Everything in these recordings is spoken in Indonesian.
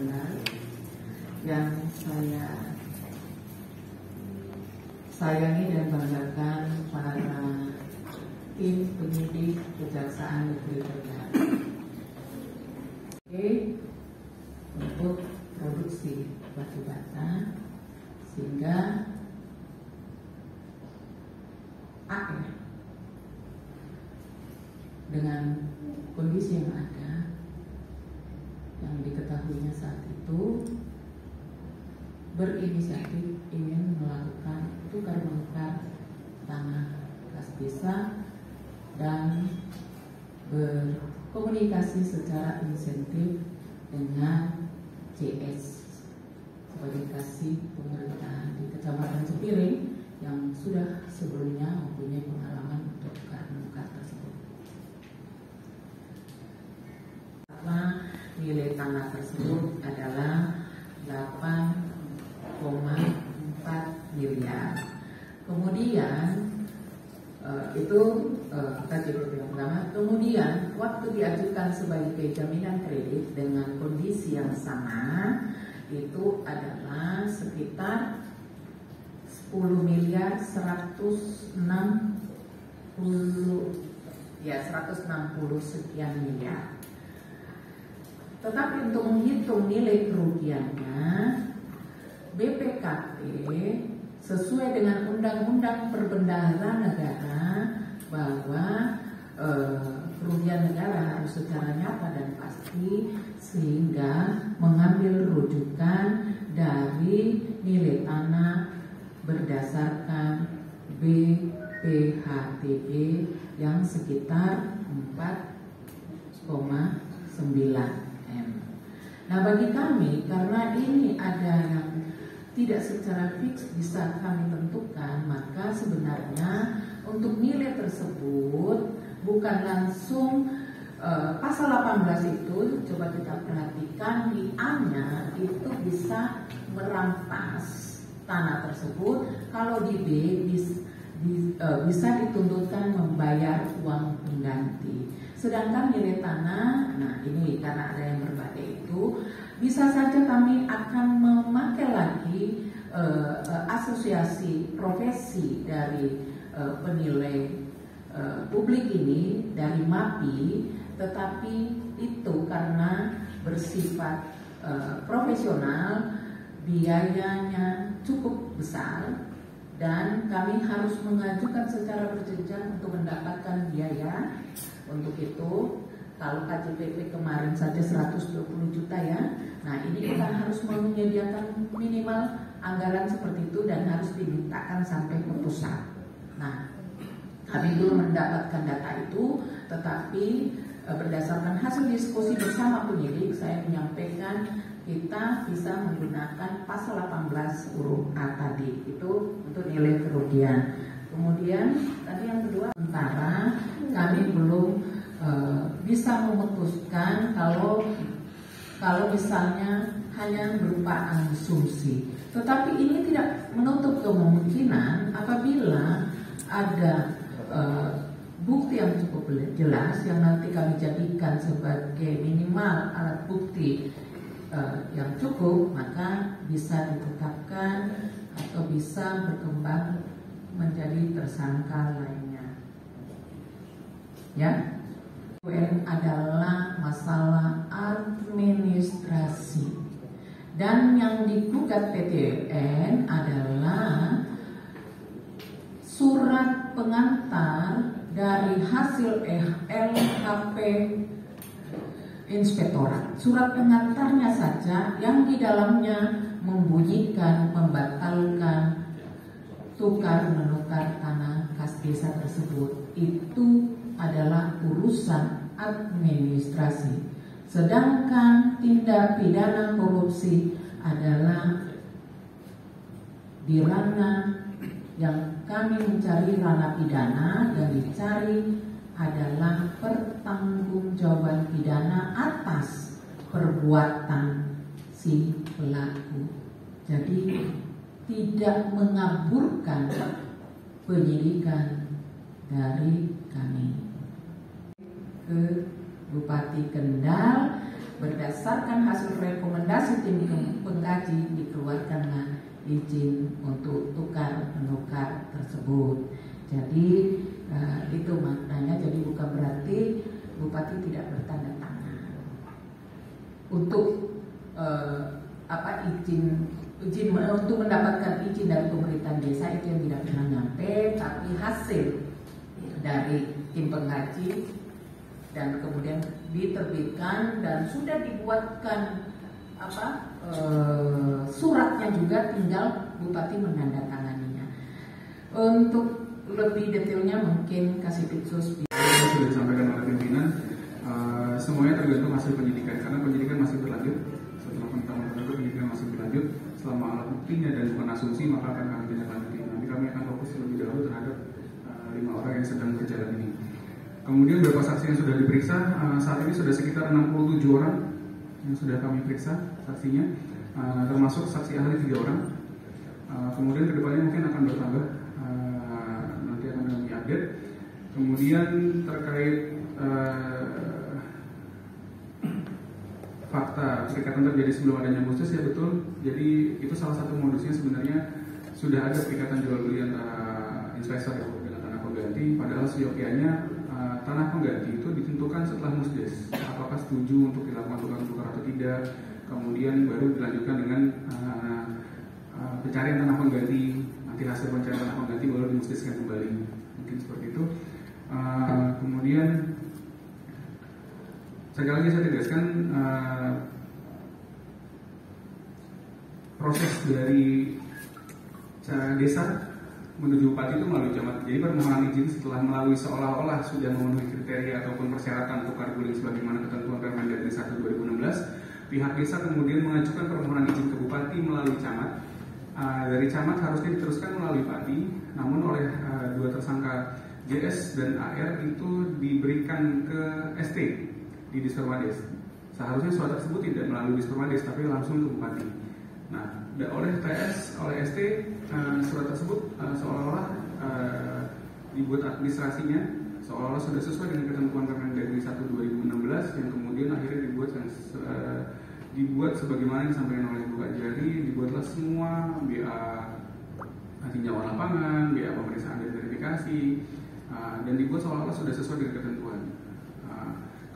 Kendal yang saya sayangi dan banggakan para tim penyidik Kejaksaan Negeri Kendal. Oke, untuk produksi batu bata sehingga AR dengan kondisi yang ada, yang diketahuinya saat itu berinisiatif ingin melakukan tukar menukar tanah kas desa dan berkomunikasi secara insentif dengan CS sebagai kasih pemerintahan di Kecamatan Cepiring yang sudah sebelumnya mempunyai pengalaman untuk tukar menukar tersebut. Nilai tanah tersebut adalah 8,4 miliar. Kemudian itu KJPP yang pertama. Kemudian waktu diajukan sebagai jaminan kredit dengan kondisi yang sama itu adalah sekitar 10 miliar 160 sekian miliar. Tetapi untuk menghitung nilai kerugiannya, BPKP sesuai dengan Undang-Undang Perbendaharaan Negara bahwa kerugian negara harus secara nyata dan pasti, sehingga mengambil rujukan dari nilai tanah berdasarkan BPHTB yang sekitar 4,9 M. Nah, bagi kami, karena ini ada yang tidak secara fix bisa kami tentukan, maka sebenarnya untuk nilai tersebut bukan langsung pasal 18 itu, coba kita perhatikan di A-nya itu bisa merampas tanah tersebut, kalau di B bisa dituntutkan membayar uang pengganti. Sedangkan nilai tanah, nah ini karena ada yang berbeda itu, bisa saja kami akan memakai lagi asosiasi profesi dari penilai publik ini dari MAPI, tetapi itu karena bersifat profesional, biayanya cukup besar dan kami harus mengajukan secara berjenjang untuk mendapatkan biaya. Untuk itu, kalau KJPP kemarin saja 120 juta ya, nah ini kita harus menyediakan minimal anggaran seperti itu dan harus dimintakan sampai ke pusat. Nah, kami belum mendapatkan data itu, tetapi berdasarkan hasil diskusi bersama penyidik, saya menyampaikan kita bisa menggunakan pasal 18 huruf A tadi, itu untuk nilai kerugian. Kemudian tadi yang kedua, sementara kami belum bisa memutuskan kalau misalnya hanya berupa asumsi. Tetapi ini tidak menutup kemungkinan apabila ada bukti yang cukup jelas yang nanti kami jadikan sebagai minimal alat bukti yang cukup, maka bisa ditetapkan atau bisa berkembang menjadi tersangka lainnya. Ya, UN adalah masalah administrasi dan yang digugat PT UN adalah surat pengantar dari hasil LHP Inspektorat. Surat pengantarnya saja yang di dalamnya membunyikan membatalkan tukar menukar tanah kas desa tersebut, itu adalah urusan administrasi. Sedangkan tindak pidana korupsi adalah di ranah yang kami mencari ranah pidana, dan dicari adalah pertanggungjawaban pidana atas perbuatan si pelaku. Jadi tidak mengaburkan penyidikan dari kami. Ke Bupati Kendal berdasarkan hasil rekomendasi tim pengkaji dikeluarkanlah izin untuk tukar menukar tersebut. Jadi itu maknanya, jadi bukan berarti Bupati tidak bertanda tangan untuk izin untuk mendapatkan izin dari pemerintahan desa, itu yang tidak pernah nyampe, tapi hasil dari tim pengkaji dan kemudian diterbitkan dan sudah dibuatkan suratnya juga, tinggal Bupati menandatanganinya. Untuk lebih detailnya mungkin kasih Pitsus. Sudah disampaikan oleh pimpinan, semuanya tergantung hasil penyidikan, karena penyidikan masih berlanjut. Setelah penetapan tersebut penyidikan masih berlanjut, selama alat buktinya dan bukan asumsi maka akan kami tindak lanjuti. Nanti kami akan fokus lebih dahulu terhadap 5 orang yang sedang berjalan ini. Kemudian beberapa saksi yang sudah diperiksa, saat ini sudah sekitar 67 orang yang sudah kami periksa saksinya, termasuk saksi ahli 3 orang. Kemudian kedepannya mungkin akan bertambah, nanti akan kami update. Kemudian terkait fakta perikatan terjadi sebelum adanya Agustus, ya betul. Jadi itu salah satu modusnya, sebenarnya sudah ada perikatan jual beli antara investor dengan tanah pengganti. Padahal seyogianya tanah pengganti itu ditentukan setelah musdes, apakah setuju untuk dilakukan tukar-tukar atau tidak. Kemudian baru dilanjutkan dengan pencarian tanah pengganti. Nanti hasil pencarian tanah pengganti baru dimusdeskan kembali. Mungkin seperti itu. Kemudian sekali lagi saya tegaskan, proses dari desa menuju Bupati itu melalui camat. Jadi permohonan izin setelah melalui seolah-olah sudah memenuhi kriteria ataupun persyaratan tukar guling sebagaimana ketentuan Permendagri 1 2016, pihak desa kemudian mengajukan permohonan izin ke Bupati melalui camat. Dari camat harusnya diteruskan melalui Pati, namun oleh dua tersangka JS dan AR itu diberikan ke ST di Dispermades. Seharusnya surat tersebut tidak melalui Dispermades tapi langsung ke Bupati. Nah, oleh TS, oleh ST, surat tersebut seolah-olah dibuat administrasinya seolah-olah sudah sesuai dengan ketentuan Permendagri 1 2016 yang kemudian akhirnya dibuat sebagaimana yang disampaikan oleh Bu Kajari. Dibuatlah semua BA tinjauan lapangan, BA pemeriksaan dan verifikasi, dan dibuat seolah-olah sudah sesuai dengan ketentuan.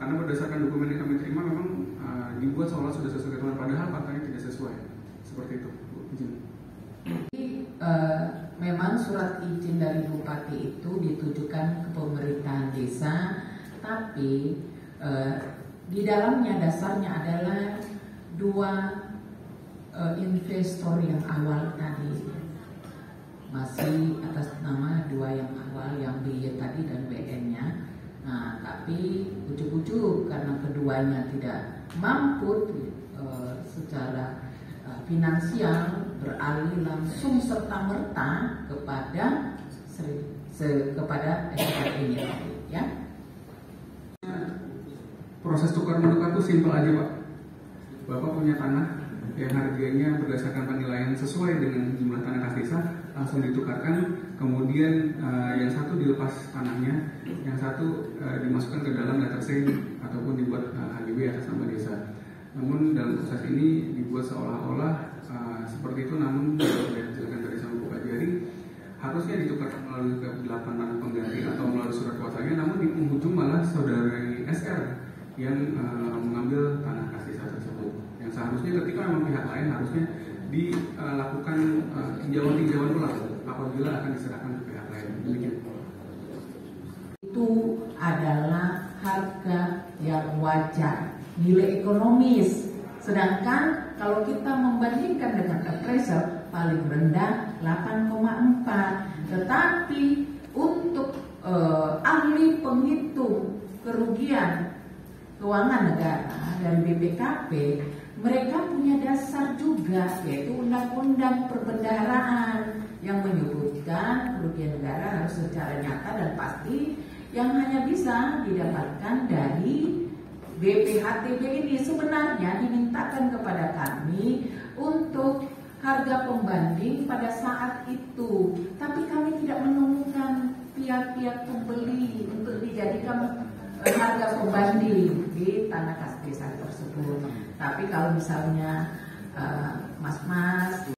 Karena berdasarkan dokumen yang kami terima memang dibuat seolah sudah sesuai ketentuan, padahal faktanya tidak sesuai. Seperti itu, Bu. Izin. Memang surat izin dari Bupati itu ditujukan ke pemerintahan desa, tapi di dalamnya dasarnya adalah dua investor yang awal tadi, masih atas nama dua yang awal, yang BY tadi dan BN-nya. Nah, tapi ujuk-ujuk karena keduanya tidak mampu secara finansial, beralih langsung serta-merta kepada SPR ini, ya. Proses tukar menukar itu simpel aja, Pak. Bapak punya tanah yang harganya berdasarkan penilaian sesuai dengan jumlah tanah kas desa, langsung ditukarkan. Kemudian yang satu dilepas tanahnya, yang satu dimasukkan ke dalam letter C ataupun dibuat HGB atas nama desa. Namun dalam proses ini dibuat seolah-olah seperti itu, namun sudah dijelaskan dari sama Bu Kajari, harusnya ditukarkan melalui ke-8 tanah pengganti atau melalui surat kuasanya, namun di penghujung malah saudari SR yang mengambil tanah kas desa tersebut. Yang seharusnya ketika memang pihak lain harusnya dilakukan tinjauan ulang apabila akan diserahkan ke pihak lain. Demikian. Itu adalah harga yang wajar, nilai ekonomis. Sedangkan kalau kita membandingkan dengan appraisal paling rendah 8,4, tetapi untuk ahli penghitung kerugian keuangan negara dan BPKP, mereka punya dasar juga, yaitu Undang-Undang Perbendaharaan yang menyebutkan kerugian negara harus secara nyata dan pasti yang hanya bisa didapatkan dari BPHTB ini. Sebenarnya dimintakan kepada kami untuk harga pembanding pada saat itu, tapi kami tidak menemukan pihak-pihak pembeli untuk dijadikan harga pembanding. di tanah kas desa tersebut. Tapi kalau misalnya